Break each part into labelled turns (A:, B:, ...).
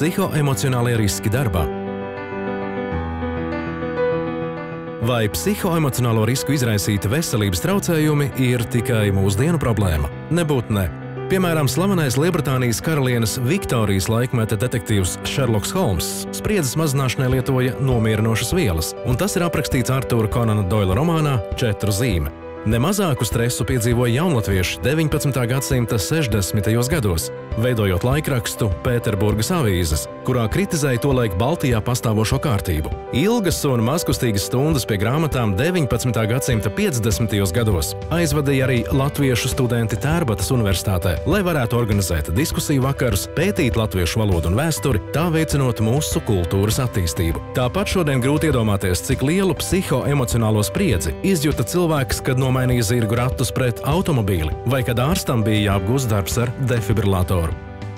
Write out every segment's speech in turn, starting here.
A: Psihoemocionālie riski darbā. Vai psihoemocionālo risku izraisīti veselības traucējumi ir tikai mūsdienu problēma? Nebūtu ne. Piemēram, slavenais Lielbritānijas karalienes Viktorijas laikmeta detektīvs Šerloks Holms spriedzes mazināšanai lietoja nomierinošas vielas, un tas ir aprakstīts Artūra Konana Doila romānā Četru zīme. Nemazāku stresu piedzīvoja jaunatvieši 19. gadsimta 60. gados, veidojot laikrakstu Pēterburgas avīzes, kurā kritizēja tolaik Baltijā pastāvošo kārtību. Ilgas un mazkustīgas stundas pie grāmatām 19. gadsimta 50. gados aizvadīja arī latviešu studenti Tērbatas universitātē, lai varētu organizēt diskusiju vakarus, pētīt latviešu valodu un vēsturi, tā veicinot mūsu kultūras attīstību. Tāpat šodien grūti iedomāties, cik lielu psihoemocionālo spriedzi izjuta cilvēks, kad nomainīja zirgu ratus pret automobīli, vai kad ārstam bija jāapgūst darbs ar defibrilatoru.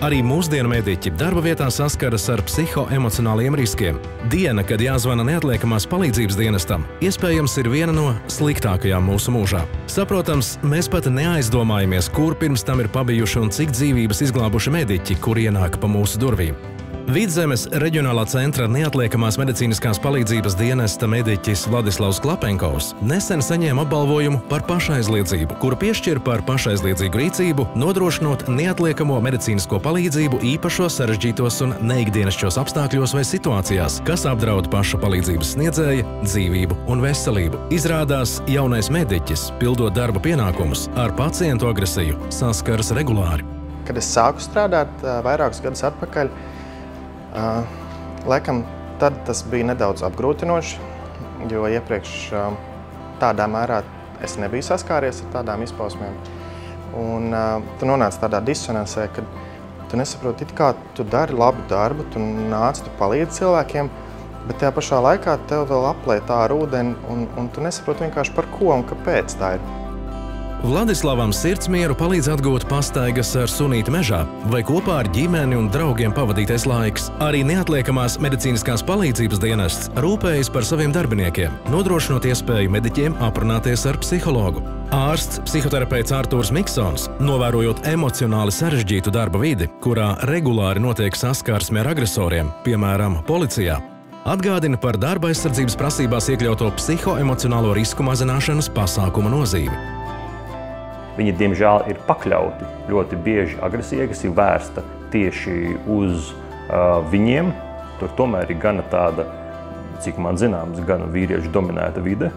A: Arī mūsdienu mediķi darba vietā saskaras ar psihoemocionāliem riskiem. Diena, kad jāzvana neatliekamās palīdzības dienestam, iespējams ir viena no sliktākajām mūsu mūžā. Saprotams, mēs pat neaizdomājamies, kur pirms tam ir pabijuši un cik dzīvības izglābuši mediķi, kur ienāk pa mūsu durvīm. Vidzemes reģionālā centra neatliekamās medicīniskās palīdzības dienesta mediķis Vladislavs Klapenkovs nesen saņēma apbalvojumu par pašaizliedzību, kuru piešķir par pašaizliedzīgu rīcību, nodrošinot neatliekamo medicīnisko palīdzību īpašos sarežģītos un neikdienišķos apstākļos vai situācijās, kas apdraud paša palīdzības sniedzēja dzīvību un veselību. Izrādās, jaunais mediķis, pildot darba pienākumus ar pacientu agresiju, saskaras regulāri.
B: Kad es sāku strādāt vairākus gadus atpakaļ, laikam tad tas bija nedaudz apgrūtinoši, jo iepriekš tādā mērā es nebiju saskāries ar tādām izpausmēm. Un tu nonāc tādā disonansē, kad tu nesaproti, it kā tu dari labu darbu, tu nāc, tu palīdzi cilvēkiem, bet tajā pašā laikā tev vēl aplēt ār ūdeni, un tu nesaproti vienkārši par ko un kāpēc tā ir.
A: Vladislavam sirdsmieru palīdz atgūt pastaigas ar sunīti mežā vai kopā ar ģimeni un draugiem pavadītais laiks. Arī neatliekamās medicīniskās palīdzības dienests rūpējas par saviem darbiniekiem, nodrošinot iespēju mediķiem aprunāties ar psihologu. Ārsts, psihoterapeits Artūrs Miksons, novērojot emocionāli sarežģītu darba vidi, kurā regulāri notiek saskarsme ar agresoriem, piemēram, policijā, atgādina par darba aizsardzības prasībās iekļauto psihoemocionālo risku mazināšanas pasākuma nozīmi.
C: Viņi, diemžēl, ir pakļauti ļoti bieži agresijai, kas ir vērsta tieši uz viņiem. Tur tomēr ir gana tāda, cik man zināms, gana vīriešu dominēta vide.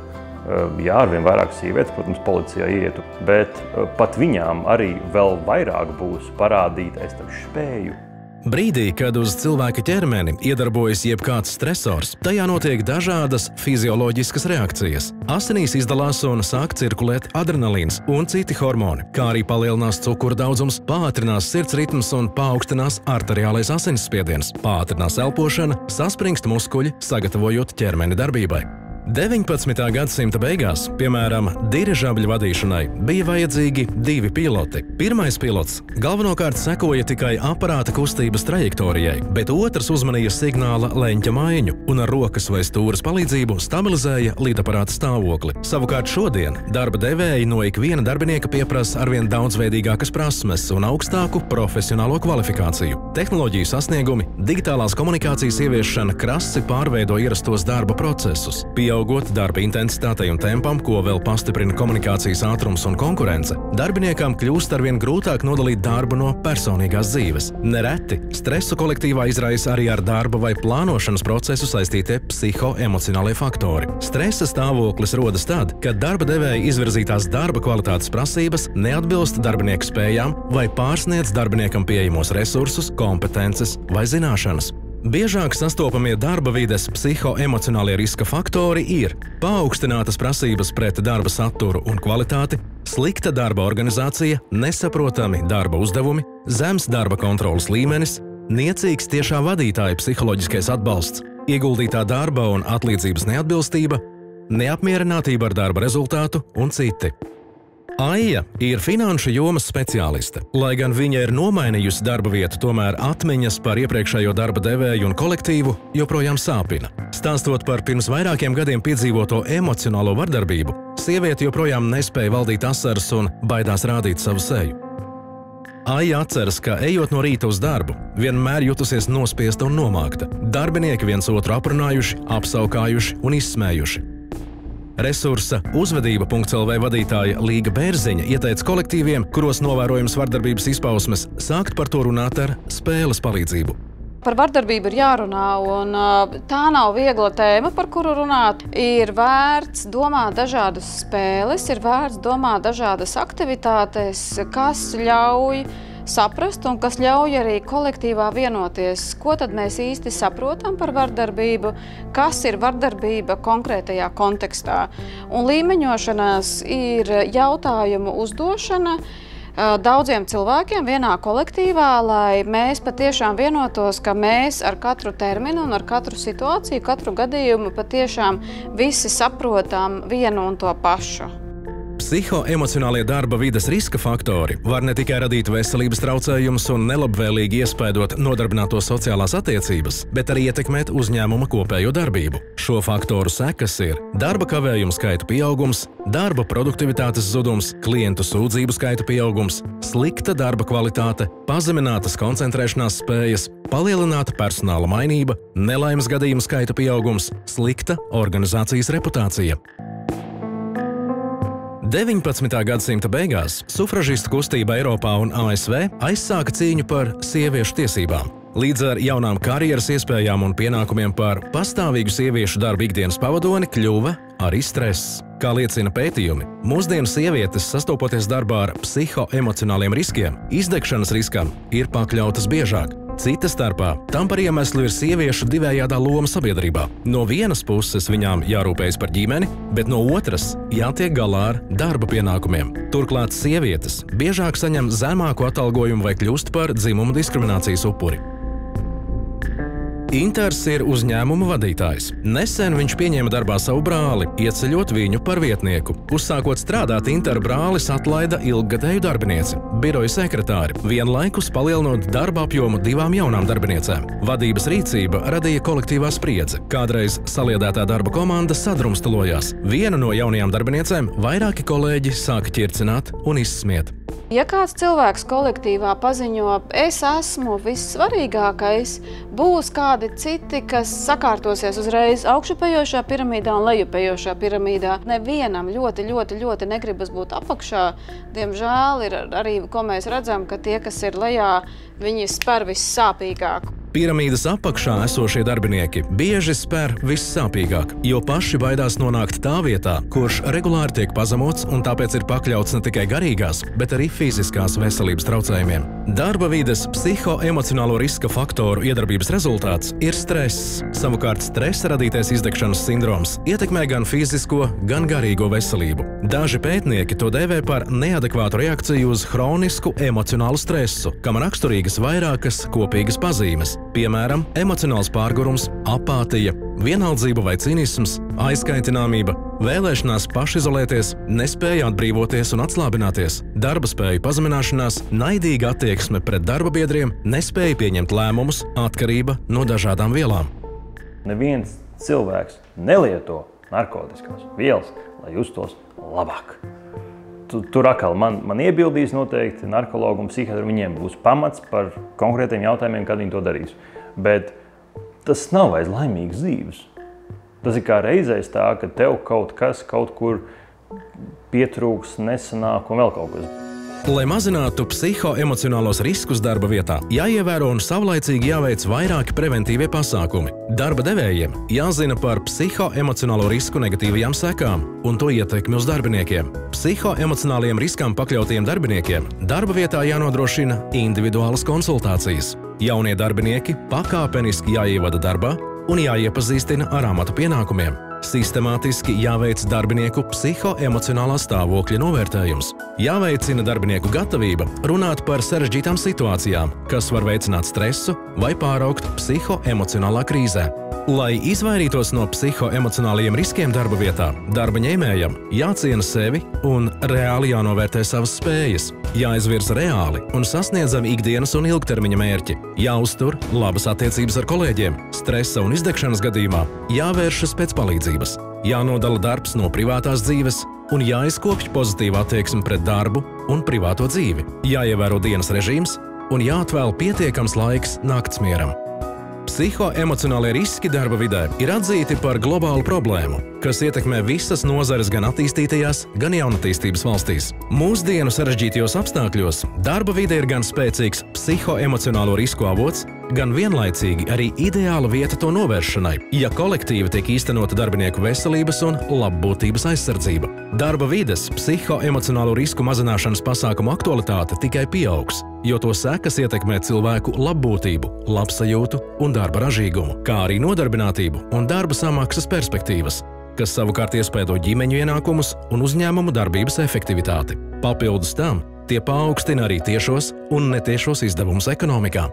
C: Jā, arvien vairāk sievietes, protams, policijā ietu, bet pat viņām arī vēl vairāk būs parādīt, es tev spēju.
A: Brīdī, kad uz cilvēka ķermeni iedarbojas jebkāds stresors, tajā notiek dažādas fizioloģiskas reakcijas. Asinīs izdalās un sāk cirkulēt adrenalīns un citi hormoni, kā arī palielinās cukura daudzums, pātrinās sirds ritms un paaugstinās arteriālais asinsspiediens, pātrinās elpošana, saspringst muskuļi, sagatavojot ķermeni darbībai. 19. gadsimta beigās, piemēram, dirižabļu vadīšanai, bija vajadzīgi 2 piloti. Pirmais pilots galvenokārt sekoja tikai aparāta kustības trajektorijai, bet otrs uzmanīja signāla leņķa maiņu un ar rokas vai stūres palīdzību stabilizēja lidaparāta stāvokli. Savukārt šodien darba devēji no ikviena darbinieka pieprasa arvien daudzveidīgākas prasmes un augstāku profesionālo kvalifikāciju. Tehnoloģiju sasniegumi, digitālās komunikācijas ieviešana krasi pārveido ierastos darba procesus. Pieaugot darba intensitātei un tempam, ko vēl pastiprina komunikācijas ātrums un konkurence, darbiniekam kļūst arvien grūtāk nodalīt darbu no personīgās dzīves. Nereti stresu kolektīvā izraisa arī ar darba vai plānošanas procesu saistītie psihoemocionālie faktori. Stresa stāvoklis rodas tad, kad darba devēja izvirzītās darba kvalitātes prasības neatbilst darbinieku spējām vai pārsniedz darbiniekam pieejamos resursus, kompetences vai zināšanas. Biežāk sastopamie darba vides psihoemocionālie riska faktori ir paaugstinātas prasības pret darba saturu un kvalitāti, slikta darba organizācija, nesaprotami darba uzdevumi, zems darba kontroles līmenis, niecīgs tiešā vadītāja psiholoģiskais atbalsts, ieguldītā darba un atlīdzības neatbilstība, neapmierinātība ar darba rezultātu un citi. Aija ir finanšu jomas speciāliste. Lai gan viņa ir nomainījusi darba vietu, tomēr atmiņas par iepriekšējo darba devēju un kolektīvu joprojām sāpina. Stāstot par pirms vairākiem gadiem piedzīvoto emocionālo vardarbību, sieviete joprojām nespēja valdīt asaras un baidās rādīt savu seju. Aija atceras, ka ejot no rīta uz darbu, vienmēr jutusies nospiesta un nomākta. Darbinieki viens otru aprunājuši, apsaukājuši un izsmējuši. Resursa uzvedība.lv vadītāja Līga Bērziņa ieteica kolektīviem, kuros novērojams vardarbības izpausmes, sākt par to runāt ar spēles palīdzību.
D: Par vardarbību ir jārunā, un tā nav viegla tēma, par kuru runāt. Ir vērts domāt dažādas spēles, ir vērts domāt dažādas aktivitātes, kas ļauj saprast un kas ļauj arī kolektīvā vienoties, ko tad mēs īsti saprotam par vardarbību, kas ir vardarbība konkrētajā kontekstā. Un līmeņošanās ir jautājumu uzdošana daudziem cilvēkiem vienā kolektīvā, lai mēs patiešām vienotos, ka mēs ar katru terminu un ar katru situāciju, katru gadījumu patiešām visi saprotam vienu un to pašu.
A: Psihoemocionālie darba vides riska faktori var ne tikai radīt veselības traucējumus un nelabvēlīgi iespaidot nodarbināto sociālās attiecības, bet arī ietekmēt uzņēmuma kopējo darbību. Šo faktoru sekas ir darba kavējumu skaitu pieaugums, darba produktivitātes zudums, klientu sūdzību skaitu pieaugums, slikta darba kvalitāte, pazeminātas koncentrēšanās spējas, palielināta personāla mainība, nelaimes gadījumu skaitu pieaugums, slikta organizācijas reputācija. 19. gadsimta beigās sufražistu kustība Eiropā un ASV aizsāka cīņu par sieviešu tiesībām. Līdz ar jaunām karjeras iespējām un pienākumiem par pastāvīgu sieviešu darbu ikdienas pavadoni kļuva arī stress. Kā liecina pētījumi, mūsdienu sievietes, sastopoties darbā ar psihoemocionāliem riskiem, izdegšanas riskam ir pakļautas biežāk. Cita starpā tam par iemeslu ir sieviešu divējādā loma sabiedrībā. No vienas puses viņām jārūpējas par ģimeni, bet no otras jātiek galā ar darba pienākumiem. Turklāt sievietes biežāk saņem zemāku atalgojumu vai kļūst par dzimumu diskriminācijas upuri. Inters ir uzņēmuma vadītājs. Nesen viņš pieņēma darbā savu brāli, ieceļot viņu par vietnieku. Uzsākot strādāt, Intera brālis atlaida ilggadēju darbinieci, biroja sekretāri, vienlaikus palielinot darba apjomu 2 jaunām darbiniecēm. Vadības rīcība radīja kolektīvā spriedze. Kādreiz saliedētā darba komanda sadrumstalojās. Vienu no jaunajām darbiniecēm vairāki kolēģi sāka ķircināt un izsmiet.
D: Ja kāds cilvēks kolektīvā paziņo, es esmu vissvarīgākais, būs kādi citi, kas sakārtosies uzreiz augšupejošā piramīdā un lejupējošā piramīdā. Nevienam ļoti negribas būt apakšā. Diemžēl ir arī, ko mēs redzam, ka tie, kas ir lejā, viņi spēr vissāpīgāk.
A: Piramīdas apakšā esošie darbinieki bieži spēr vissāpīgāk, jo paši baidās nonākt tā vietā, kurš regulāri tiek pazemots un tāpēc ir pakļauts ne tikai garīgās, bet arī fiziskās veselības traucējumiem. Darba vides psihoemocionālo riska faktoru iedarbības rezultāts ir stress. Savukārt stresa radītais izdegšanas sindroms ietekmē gan fizisko, gan garīgo veselību. Daži pētnieki to dēvē par neadekvātu reakciju uz hronisku emocionālu stresu, kam raksturīgas vairākas kopīgas pazīmes. Piemēram, emocionāls pārgurums, apātija, vienaldzība vai cinisms, aizkaitināmība, vēlēšanās pašizolēties, nespēja atbrīvoties un atslābināties, darba spēju pazemināšanās, naidīga attieksme pret darba biedriem, nespēja pieņemt lēmumus, atkarība no dažādām vielām.
C: Neviens cilvēks nelieto narkotiskās vielas, lai justos labāk. Tur atkal man iebildīs noteikti narkologi un psihiatri, viņiem būs pamats par konkrētiem jautājumiem, kad viņi to darīs. Bet tas nav vairs laimīgs dzīves. Tas ir kā reizēs tā, ka tev kaut kas kaut kur pietrūks, nesanāk un vēl kaut kas.
A: Lai mazinātu psihoemocionālos riskus darba vietā, jāievēro un savlaicīgi jāveic vairāki preventīvie pasākumi. Darba devējiem jāzina par psihoemocionālo risku negatīvajām sekām un to ietekmi uz darbiniekiem. Psihoemocionāliem riskam pakļautiem darbiniekiem darba vietā jānodrošina individuālas konsultācijas. Jaunie darbinieki pakāpeniski jāievada darbā un jāiepazīstina ar amata pienākumiem. Sistemātiski jāveic darbinieku psihoemocionālā stāvokļa novērtējums. Jāveicina darbinieku gatavība runāt par sarežģītām situācijām, kas var veicināt stresu vai pāraugt psihoemocionālā krīzē. Lai izvairītos no psihoemocionālajiem riskiem darba vietā, darba ņēmējam jāciena sevi un reāli jānovērtē savas spējas, jāizvirza reāli un sasniedzami ikdienas un ilgtermiņa mērķi, jāuztur labas attiecības ar kolēģiem, stresa un izdegšanas gadījumā jāvēršas pēc palīdzības, jānodala darbs no privātās dzīves un jāizkopj pozitīva attieksme pret darbu un privāto dzīvi, jāievēro dienas režīms un jāatvēl pietiekams laiks naktsmieram. Psihoemocionālie riski darba vidē ir atzīti par globālu problēmu, kas ietekmē visas nozares gan attīstītajās, gan jaunatīstības valstīs. Mūsdienu sarežģītajos apstākļos darba vide ir gan spēcīgs psihoemocionālo risku avots, gan vienlaicīgi arī ideāla vieta to novēršanai, ja kolektīvi tiek īstenota darbinieku veselības un labbūtības aizsardzība. Darba vides psihoemocionālo risku mazināšanas pasākumu aktualitāte tikai pieaugs, jo to sekas ietekmē cilvēku labbūtību, labsajūtu un darba ražīgumu, kā arī nodarbinātību un darba samaksas perspektīvas, kas savukārt iespēdo ģimeņu ienākumus un uzņēmumu darbības efektivitāti. Papildus tam, tie paaugstina arī tiešos un netiešos izdevumus ekonomikā.